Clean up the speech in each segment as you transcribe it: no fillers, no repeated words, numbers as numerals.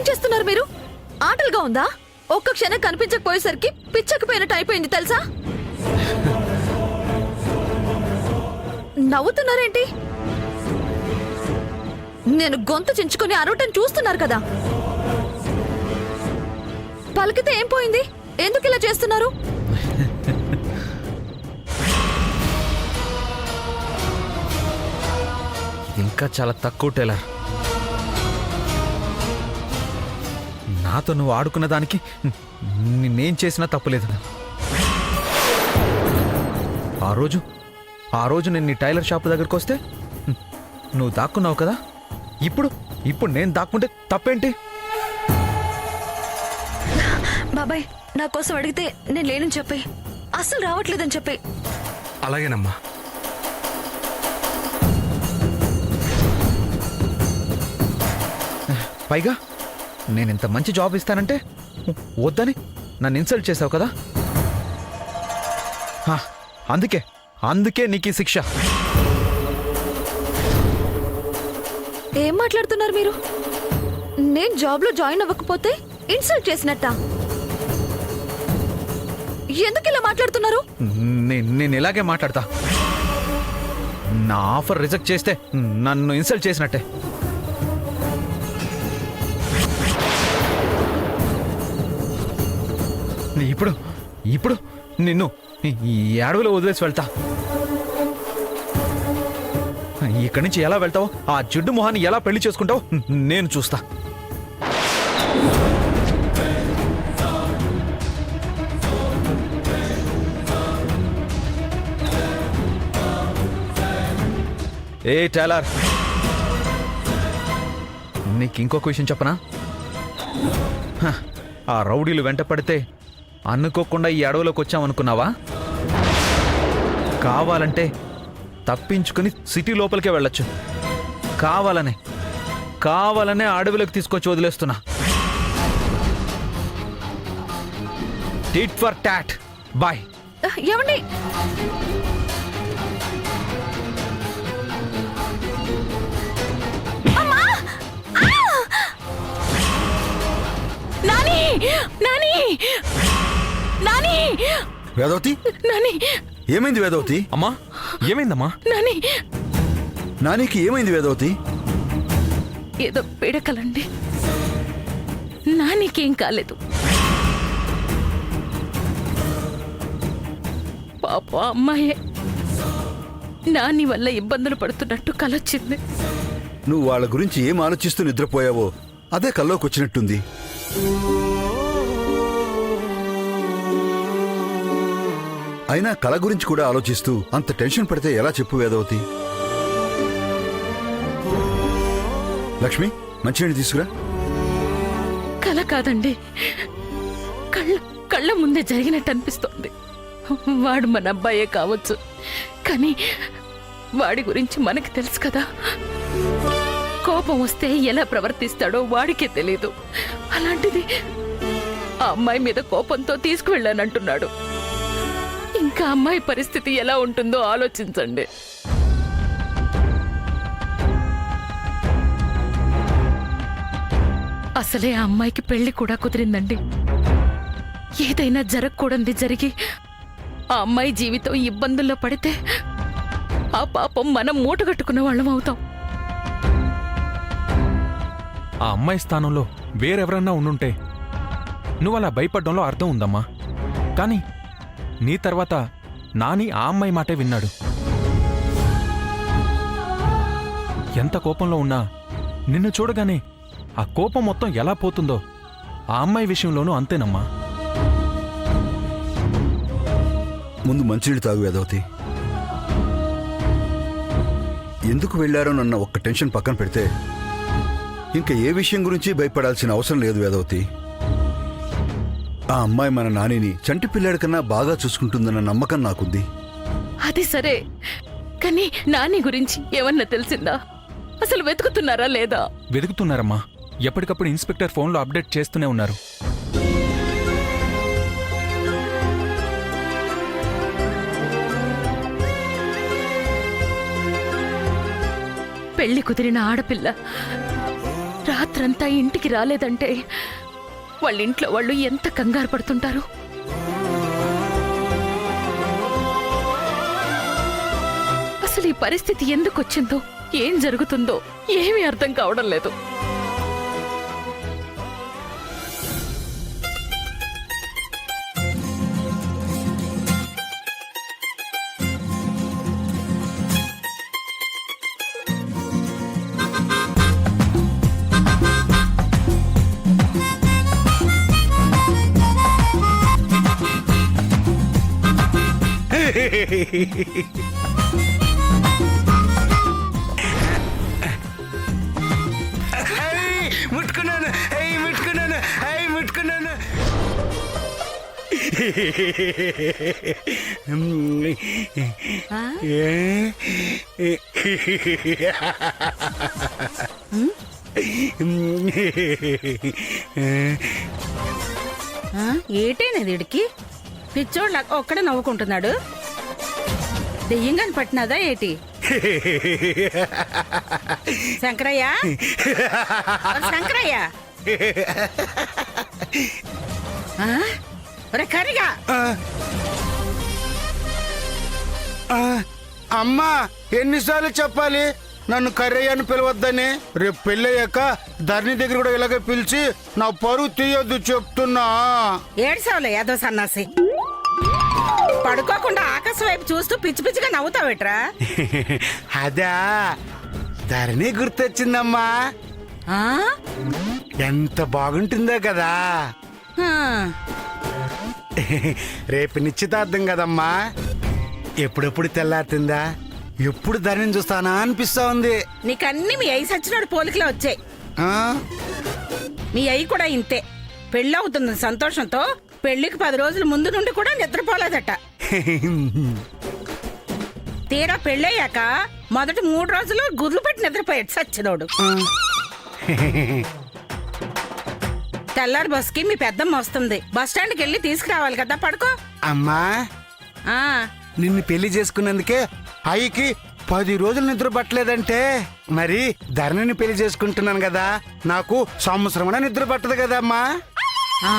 చేస్తున్నారు మీరు? ఆటలుగా ఉందా? ఒక్క క్షణం కనిపించకపోయేసరికి పిచ్చకపోయినట్టు అయిపోయింది తెలుసా? నవ్వుతున్నారేంటి? నేను గొంతు చించుకొని అరవటం చూస్తున్నారు కదా. పలికితే ఏం పోయింది? ఎందుకు ఇలా చేస్తున్నారు? ఇంకా చాలా తక్కువ టైలర్. నాతో నువ్వు ఆడుకున్న దానికి నేనేం చేసినా తప్పులేదు. ఆ రోజు నేను నీ టైలర్ షాప్ దగ్గరికి వస్తే నువ్వు దాక్కున్నావు కదా. ఇప్పుడు నేను దాక్కుంటే తప్పేంటి? బాబాయ్, నా కోసం అడిగితే నేను లేనని చెప్పి, అస్సలు రావట్లేదని చెప్పి. అలాగేనమ్మా. పైగా నేను ఇంత మంచి జాబ్ ఇస్తానంటే వద్దని నన్ను ఇన్సల్ట్ చేసావు కదా. అందుకే నీకు ఈ శిక్ష. ఏం మాట్లాడుతున్నారు మీరు? నేను జాబ్లో జాయిన్ అవ్వకపోతే ఇన్సల్ట్ చేసినట్టా? ఎందుకు ఇలా మాట్లాడుతున్నారు? నేను ఇలాగే మాట్లాడతా. నా ఆఫర్ రిజెక్ట్ చేస్తే నన్ను ఇన్సల్ట్ చేసినట్టే. ఇప్పుడు నిన్ను ఈ అడవిలో వదిలేసి వెళ్తా. ఇక్కడి నుంచి ఎలా వెళ్తావో, ఆ జిడ్డు మొహాన్ని ఎలా పెళ్లి చేసుకుంటావో నేను చూస్తా. ఏ టైలర్, నీకు ఇంకొక విషయం చెప్పనా? ఆ రౌడీలు వెంట పడితే అనుకోకుండా ఈ అడవిలోకి వచ్చామనుకున్నావా? కావాలంటే తప్పించుకుని సిటీ లోపలికే వెళ్ళొచ్చు. కావాలనే అడవిలోకి తీసుకొచ్చి వదిలేస్తున్నా. Tit for tat. బాయ్. ఏమండి? వేదవతి, ఏమైంది వేదవతి? అమ్మా, ఏమైందమ్మా? నానికి ఏమైంది వేదవతి? ఏదో పీడకలండి. నానికేం కాలేదు. పాప అమ్మాయే నాని వల్ల ఇబ్బందులు పడుతున్నట్టు కలొచ్చింది. నువ్వు వాళ్ళ గురించి ఏం ఆలోచిస్తూ నిద్రపోయావో అదే కల్లోకి వచ్చినట్టుంది. అయినా కళ గురించి కూడా ఆలోచిస్తూ అంత టెన్షన్ పడితే ఎలా చెప్పు వేదవతి? లక్ష్మి, మంచినీళ్ళు తీసుకురా. కళ కాదండి, కళ్ళ ముందే జరిగినట్టు అనిపిస్తోంది. వాడు మన అబ్బాయే కావచ్చు, కానీ వాడి గురించి మనకి తెలుసు కదా. కోపం వస్తే ఎలా ప్రవర్తిస్తాడో వాడికే తెలీదు. అలాంటిది ఆ అమ్మాయి మీద కోపంతో తీసుకువెళ్ళానంటున్నాడు. ఇంకా అమ్మాయి పరిస్థితి ఎలా ఉంటుందో ఆలోచించండి. అసలే ఆ అమ్మాయికి పెళ్లి కూడా కుదిరిందండి. ఏదైనా జరగకూడదు జరిగి ఆ అమ్మాయి జీవితం ఇబ్బందుల్లో పడితే ఆ పాపం మనం మూటగట్టుకున్న వాళ్ళం అవుతాం. ఆ అమ్మాయి స్థానంలో వేరెవరన్నా ఉండుంటే నువ్వు అలా భయపడ్డంలో అర్థం ఉందమ్మా. కానీ నీ తర్వాత నాని ఆ అమ్మాయి మాటే విన్నాడు. ఎంత కోపంలో ఉన్నా నిన్ను చూడగానే ఆ కోపం మొత్తం ఎలా పోతుందో ఆ అమ్మాయి విషయంలోనూ అంతేనమ్మా. ముందు మంచినీళ్ళు తాగు వేదవతి. ఎందుకు వెళ్లారోనన్న ఒక్క టెన్షన్ పక్కన పెడితే ఇంకా ఏ విషయం గురించి భయపడాల్సిన అవసరం లేదు వేదవతి. ఆ అమ్మాయి మన నానిని చంటి పిల్లాడి కన్నా బాగా చూసుకుంటుందన్న నమ్మకం నాకుంది. అది సరే, కానీ నాని గురించి ఏమన్నా తెలిసిందా? అసలు వెతుకుతున్నారా లేదా? వెతుకుతున్నారమ్మా. ఎప్పటికప్పుడు ఇన్స్పెక్టర్ ఫోన్లో అప్డేట్ చేస్తూనే ఉన్నారు. పెళ్లి కుదిరిన ఆడపిల్ల రాత్రంతా ఇంటికి రాలేదంటే వాళ్ళ ఇంట్లో వాళ్ళు ఎంత కంగారు పడుతుంటారు. అసలు ఈ పరిస్థితి ఎందుకు వచ్చిందో, ఏం జరుగుతుందో ఏమీ అర్థం కావడం లేదు. ముట్టుకున్నాను, ముట్టుకున్నాను, ముట్టుకున్నాను. ఏటైనది ఇడికి పిచ్చోళ్ళ ఒక్కడే నవ్వుకుంటున్నాడు. దెయ్యంగాని పట్టినదా ఏటి? శంకరయ్య, శంకరయ్య, ఒరే కరిగా. అమ్మా, ఎన్నిసార్లు చెప్పాలి నన్ను కర్రయ్య అని పిలవద్దని? రేపు పెళ్ళయ్యాక ధరణి దగ్గర కూడా ఇలాగే పిలిచి నా పరువు తీయొద్దు చెప్తున్నా. ఏడ్సావులే ఏదో సన్నాసి. పడుకోకుండా ఆకాశం వైపు చూస్తూ పిచ్చి పిచ్చిగా నవ్వుతావేట్రా? అదా, ధరణి గుర్తొచ్చిందమ్మా. ఆ? ఎంత బాగుంటుందో కదా. ఆ. రేపు నిశ్చితార్థం కదమ్మా. ఎప్పుడెప్పుడు తెల్లారుతుందా, ఎప్పుడు ధరణిని చూస్తానా అనిపిస్తా ఉంది. నీకన్నీ మీ అయ్యి సచ్చినోడు పోలికలే వచ్చాయి. ఆ? మీ అయ్యి కూడా ఇంతే. పెళ్ళవుతున్న సంతోషంతో పెళ్లికి 10 రోజుల ముందు నుండి కూడా నిద్రపోలేదట. తీరా పెళ్ళయ్యాక మొదటి 3 రోజులు గుర్లు పెట్టి నిద్రపోయాడు సచ్చినోడు. తెల్లారి బస్కి మీ పెద్దమ్మ వస్తుంది. బస్ స్టాండ్కి వెళ్ళి తీసుకురావాలి కదా, పడుకో. అమ్మా, ఆ నిన్ను పెళ్లి చేసుకున్నందుకే అయ్యకి 10 రోజులు నిద్ర పట్టలేదంటే మరి ధరణిని పెళ్లి చేసుకుంటున్నాను కదా, నాకు సంవత్సరం నిద్ర పట్టదు కదా అమ్మా. ఆ?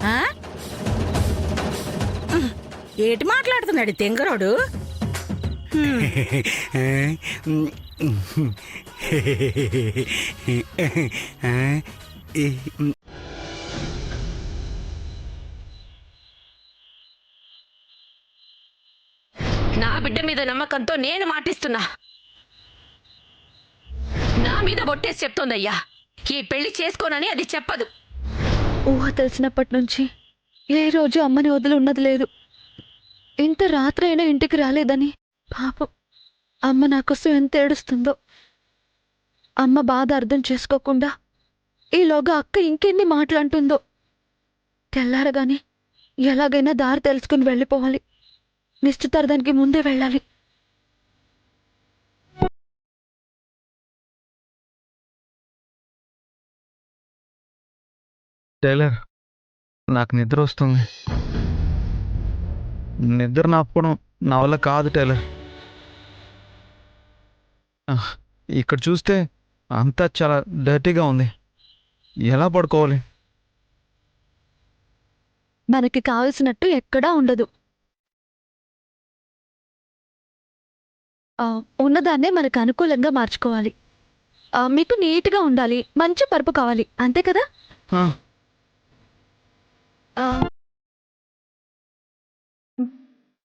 ఆ? ఏటి మాట్లాడుతున్నాడు తెంగరోడు? నా బిడ్డ మీద నమ్మకంతో నేను మాటిస్తున్నా. నా మీద బొట్టేసి చెప్తోందయ్యా, ఈ పెళ్లి చేసుకోనని అది చెప్పదు. ఊహ తెలిసినప్పటి నుంచి ఏ రోజు అమ్మని వదిలి ఉన్నది లేదు. ఇంత రాత్రి అయినా ఇంటికి రాలేదని పాపం అమ్మ నాకోసం ఎంత ఏడుస్తుందో. అమ్మ బాధ అర్థం చేసుకోకుండా ఈలోగా అక్క ఇంకెన్ని మాటలంటుందో. తెల్లారగాని ఎలాగైనా దారి తెలుసుకుని వెళ్ళిపోవాలి. నిశ్చితార్థానికి ముందే వెళ్ళాలి. టైలర్, నాకు నిద్ర వస్తుంది. నిద్ర నాపుకోవడం నా వల్ల కాదు టైలర్. ఇక్కడ చూస్తే అంతా చాలా డర్టీగా ఉంది. ఎలా పడుకోవాలి? మనకి కావలసినట్టు ఎక్కడా ఉండదు. ఉన్నదాన్నే మనకు అనుకూలంగా మార్చుకోవాలి. మీకు నీట్గా ఉండాలి, మంచి పరుపు కావాలి, అంతే కదా?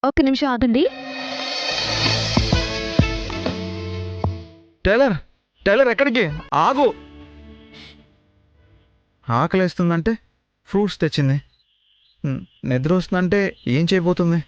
ఒక్క నిమిషం ఆగండి. టైలర్, టైలర్ ఎక్కడికి? ఆగు. ఆకలేస్తుందంటే ఫ్రూట్స్ తెచ్చింది, నిద్ర వస్తుందంటే ఏం చేయబోతుంది?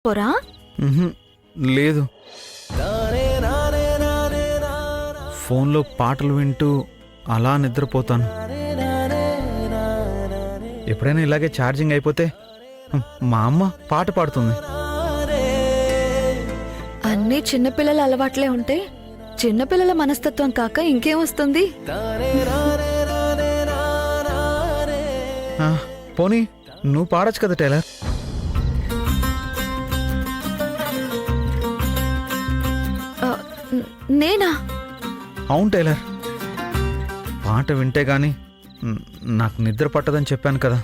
నిద్రపోరా? ఉహుం, లేదు. ఫోన్లో పాటలు వింటూ అలా నిద్రపోతాను. ఎప్పుడైనా ఇలాగే ఛార్జింగ్ అయిపోతే మా అమ్మ పాట పాడుతుంది. అన్నీ చిన్నపిల్లల అలవాట్లే ఉంటే చిన్నపిల్లల మనస్తత్వం కాక ఇంకేం వస్తుంది? ఆ, పోనీ నువ్వు పాడొచ్చు కదా టైలర్. ఆ, నేనా? అవును టైలర్, పాట వింటే గాని నాకు నిద్ర పట్టదని చెప్పాను కదా.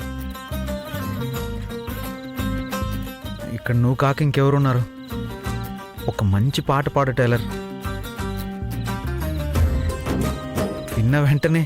ఇక్కడ నువ్వు కాక ఇంకెవరున్నారు? ఒక మంచి పాట పాడు టైలర్. విన్న వెంటనే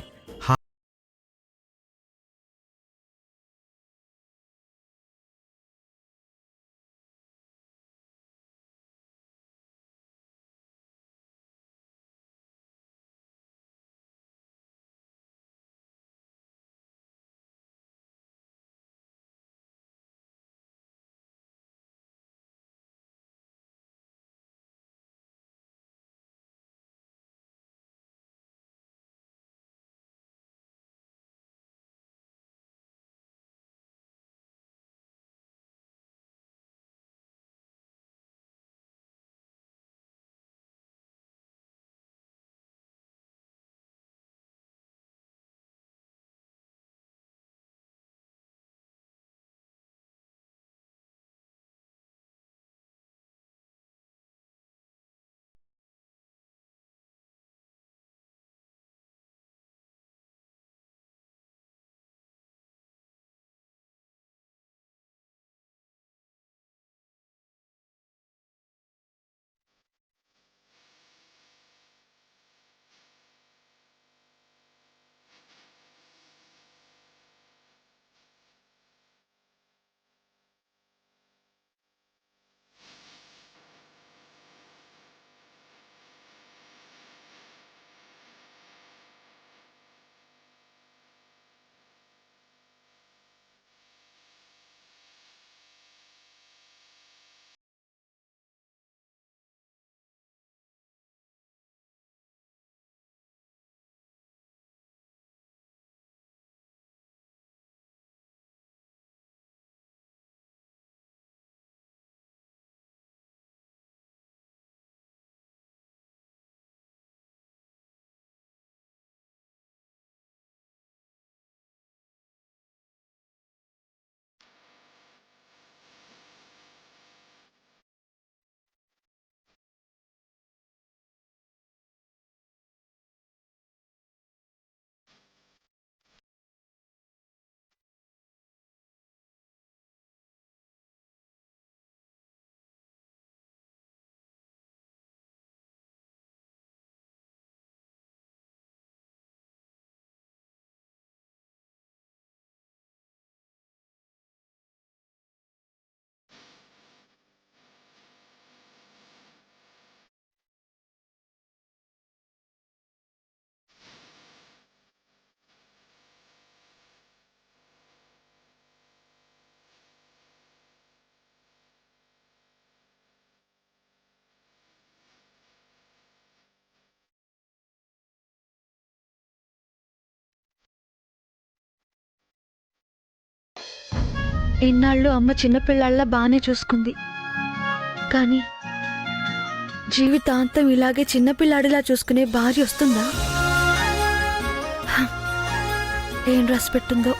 ఇన్నాళ్ళు అమ్మ చిన్నపిల్లాళ్ళ బాగానే చూసుకుంది, కానీ జీవితాంతం ఇలాగే చిన్నపిల్లాడిలా చూసుకునే భార్య వస్తుందా? హ, ఏం రాసి పెట్టుందో.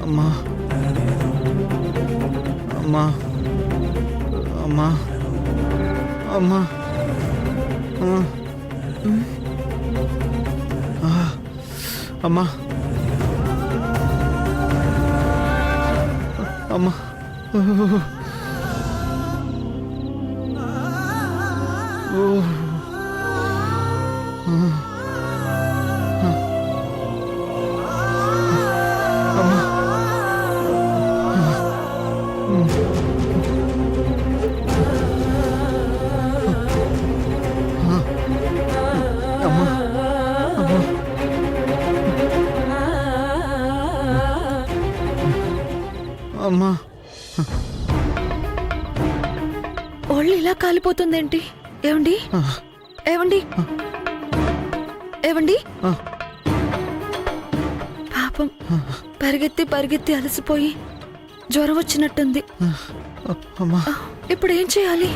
అమ్మా అమ్మా అమ్మా అమ్మా అమ్మా అమ్మా అమ్మా ఒళ్ళు ఇలా కాలిపోతుందేంటి? ఏమండి ఏమండి ఏమండి పాపం పరిగెత్తి పరిగెత్తి అలసిపోయి జ్వరం వచ్చినట్టుంది. అమ్మా ఇప్పుడు ఏం చేయాలి?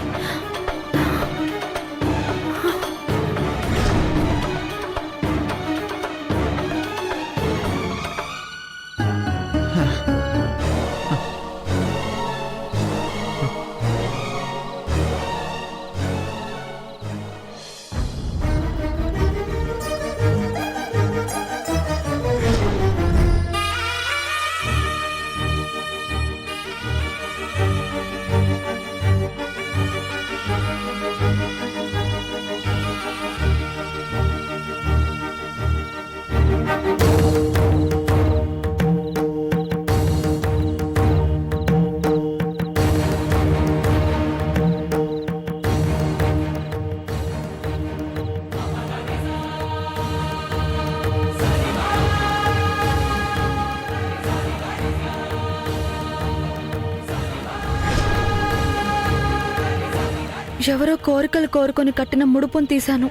ఎవరో కోరికలు కోరుకొని కట్టిన ముడుపును తీశాను.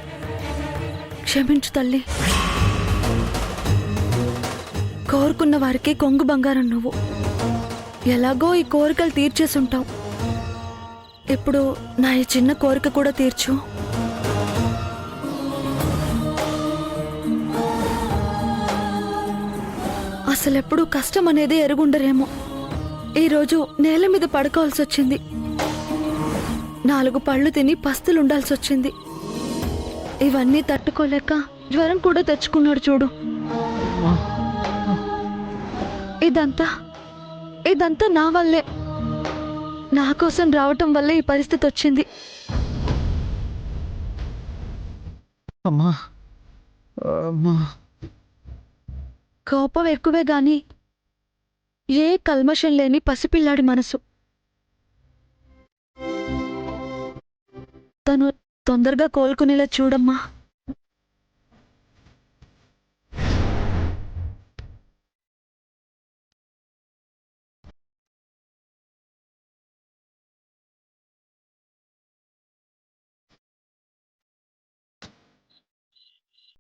క్షమించు తల్లి. కోరుకున్న వారికి కొంగు బంగారం నువ్వు. ఎలాగో ఈ కోరికలు తీర్చేసుంటావు. ఇప్పుడు నా ఈ చిన్న కోరిక కూడా తీర్చు. అసలెప్పుడు కష్టం అనేది ఎరుగుండరేమో. ఈరోజు నేల మీద పడుకోవాల్సి వచ్చింది. 4 పళ్ళు తిని పస్తులుండాల్సి వచ్చింది. ఇవన్నీ తట్టుకోలేక జ్వరం కూడా తెచ్చుకున్నాడు చూడు. ఇదంతా నా వల్లే. నా కోసం రావటం వల్లే ఈ పరిస్థితి వచ్చింది. అమ్మా అమ్మా కోపం ఎక్కువే గాని ఏ కల్మషం లేని పసిపిల్లాడి మనసు. తను తొందరగా కోలుకునేలా చూడమ్మా.